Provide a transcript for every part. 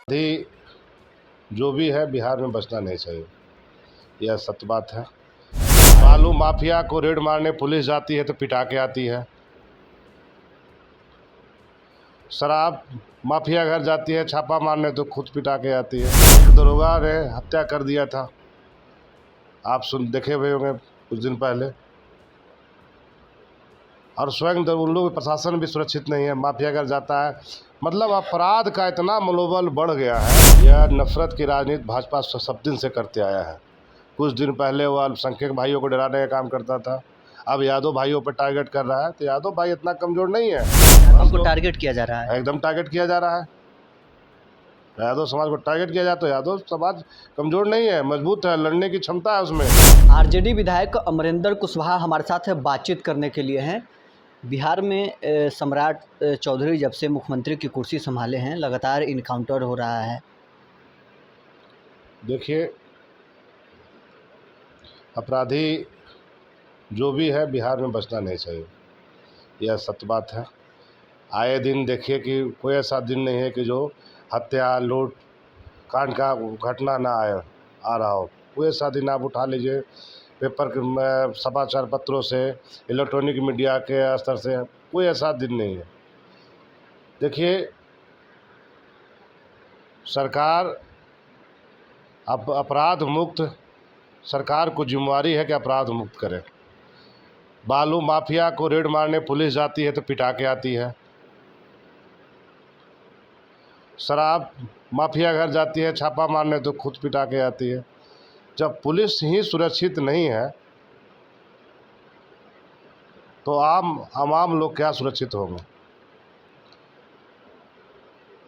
अपराधी जो भी है बिहार में बचना नहीं चाहिए, यह सत्य बात है। बालू माफिया को रेड मारने पुलिस जाती है तो पिटा के आती है। शराब माफिया घर जाती है छापा मारने तो खुद पिटा के आती है। एक दरोगा ने हत्या कर दिया था, आप देखे हुए होंगे कुछ दिन पहले। और स्वयं उन लोग प्रशासन भी सुरक्षित नहीं है, माफिया घर जाता है। मतलब अपराध का इतना मनोबल बढ़ गया है। यह नफरत की राजनीति भाजपा सब दिन से करते आया है। कुछ दिन पहले वो अल्पसंख्यक भाइयों को डराने का काम करता था, अब यादव भाइयों पर टारगेट कर रहा है। तो यादव भाई इतना कमजोर नहीं है, यादव को टारगेट किया जा रहा है, एकदम टारगेट किया जा रहा है। यादव समाज को टारगेट किया जाए तो यादव समाज कमजोर नहीं है, मजबूत है, लड़ने की क्षमता है उसमें। आरजेडी विधायक अमरिंदर कुशवाहा हमारे साथ है बातचीत करने के लिए हैं। बिहार में सम्राट चौधरी जब से मुख्यमंत्री की कुर्सी संभाले हैं लगातार इनकाउंटर हो रहा है। देखिए, अपराधी जो भी है बिहार में बचना नहीं चाहिए, यह सत्य बात है। आए दिन देखिए कि कोई ऐसा दिन नहीं है कि जो हत्या लूट कांड का घटना ना आ रहा हो। कोई ऐसा दिन आप उठा लीजिए, पेपर समाचार पत्रों से, इलेक्ट्रॉनिक मीडिया के स्तर से, कोई ऐसा दिन नहीं है। देखिए, सरकार अब अपराध मुक्त, सरकार को जिम्मेदारी है कि अपराध मुक्त करे। बालू माफिया को रेड मारने पुलिस जाती है तो पिटा के आती है। शराब माफिया घर जाती है छापा मारने तो खुद पिटा के आती है। जब पुलिस ही सुरक्षित नहीं है तो आम लोग क्या सुरक्षित होंगे।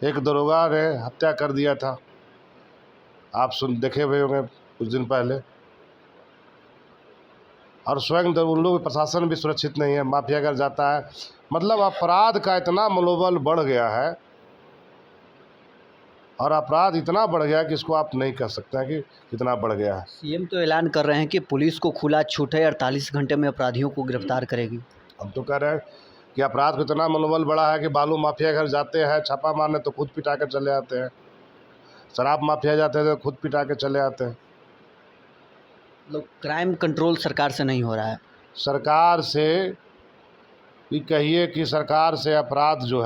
एक दरोगा ने हत्या कर दिया था, आप देखे हुए होंगे कुछ दिन पहले। और स्वयं उन लोग प्रशासन भी सुरक्षित नहीं है, माफिया घर जाता है। मतलब अपराध का इतना मनोबल बढ़ गया है और अपराध इतना बढ़ गया कि इसको आप नहीं कह सकते हैं कि कितना बढ़ गया है। सीएम तो ऐलान कर रहे हैं कि पुलिस को खुला छूट है, 48 घंटे में अपराधियों को गिरफ्तार करेगी। हम तो कह रहे हैं कि अपराध को इतना मनोबल बढ़ा है कि बालू माफिया घर जाते हैं छापा मारने तो खुद पिटा कर चले आते हैं। शराब माफिया जाते हैं तो खुद पिटा के चले आते हैं। मतलब क्राइम कंट्रोल सरकार से नहीं हो रहा है। सरकार से भी कहिए कि सरकार से अपराध जो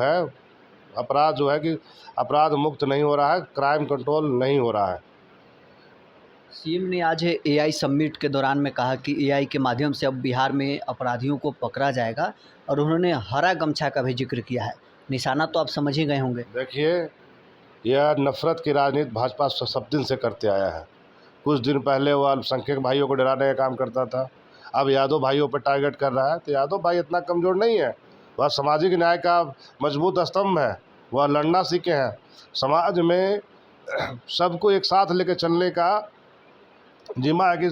है कि अपराध मुक्त नहीं हो रहा है, क्राइम कंट्रोल नहीं हो रहा है। सीएम ने आज एआई समिट के दौरान में कहा कि एआई के माध्यम से अब बिहार में अपराधियों को पकड़ा जाएगा और उन्होंने हरा गमछा का भी जिक्र किया है। निशाना तो आप समझ ही गए होंगे। देखिए, यह नफरत की राजनीति भाजपा सब दिन से करते आया है। कुछ दिन पहले वो अल्पसंख्यक भाइयों को डराने का काम करता था, अब यादव भाइयों पर टारगेट कर रहा है। तो यादव भाई इतना कमज़ोर नहीं है, वह सामाजिक न्याय का मजबूत स्तंभ है, वह लड़ना सीखे हैं। समाज में सबको एक साथ लेकर चलने का जिम्मा है कि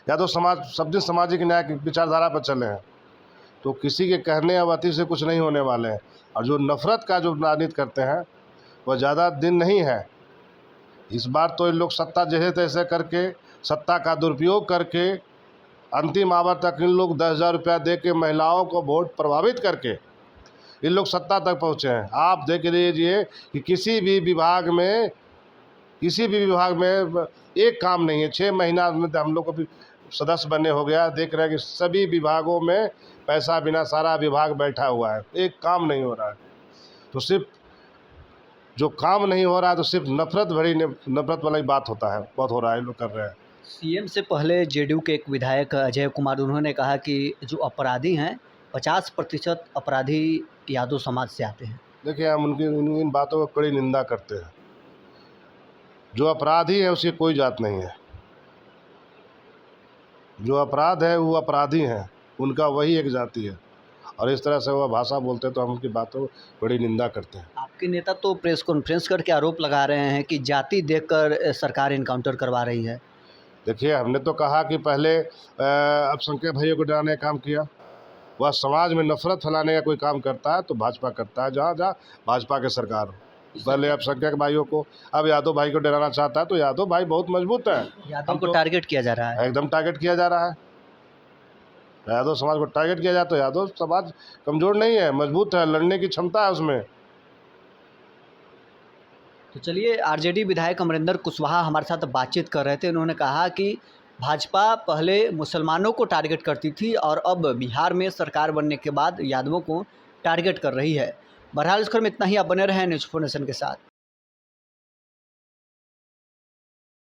यादव समाज सब दिन सामाजिक न्याय की विचारधारा पर चले हैं। तो किसी के कहने या बाती से कुछ नहीं होने वाले हैं। और जो नफरत का जो राजनीति करते हैं वह ज़्यादा दिन नहीं है। इस बार तो इन लोग सत्ता जैसे तैसे करके, सत्ता का दुरुपयोग करके, अंतिम आवर तक इन लोग 10,000 रुपया दे के महिलाओं को वोट प्रभावित करके इन लोग सत्ता तक पहुँचे हैं। आप देख लीजिए कि किसी भी विभाग में एक काम नहीं है। 6 महीना में हम लोग को भी सदस्य बने हो गया, देख रहे हैं कि सभी विभागों में पैसा बिना सारा विभाग बैठा हुआ है, एक काम नहीं हो रहा है। तो सिर्फ जो काम नहीं हो रहा है तो सिर्फ नफरत वाला ही बात होता है, बहुत हो रहा है, लोग कर रहे हैं। सीएम से पहले जेडीयू के एक विधायक अजय कुमार, उन्होंने कहा कि जो अपराधी हैं 50% अपराधी यादव समाज से आते हैं। देखिए, हम उनकी इन बातों को कड़ी निंदा करते हैं। जो अपराधी है उसकी कोई जात नहीं है, जो अपराध है वो अपराधी हैं, उनका वही एक जाति है। और इस तरह से वह भाषा बोलते हैं तो हम उनकी बातों को बड़ी निंदा करते हैं। आपके नेता तो प्रेस कॉन्फ्रेंस करके आरोप लगा रहे हैं कि जाति देखकर सरकार इनकाउंटर करवा रही है। देखिए, हमने तो कहा कि पहले अल्पसंख्यक भाइयों को डराने का काम किया। वह समाज में नफरत फैलाने का कोई काम करता है तो भाजपा करता है, जहाँ जहाँ भाजपा के सरकार हो। पहले अल्पसंख्यक भाइयों को, अब यादव भाई को डराना चाहता है। तो यादव भाई बहुत मजबूत है, यादव को टारगेट किया जा रहा है, एकदम टारगेट किया जा रहा है। यादव समाज को टारगेट किया जाए तो यादव समाज कमज़ोर नहीं है, मजबूत है, लड़ने की क्षमता है उसमें। तो चलिए, आरजेडी विधायक अमरिंदर कुशवाहा हमारे साथ बातचीत कर रहे थे। उन्होंने कहा कि भाजपा पहले मुसलमानों को टारगेट करती थी और अब बिहार में सरकार बनने के बाद यादवों को टारगेट कर रही है। बहरहाल इस खबर में इतना ही। आप बने रहें न्यूज़ 4 नेशन के साथ।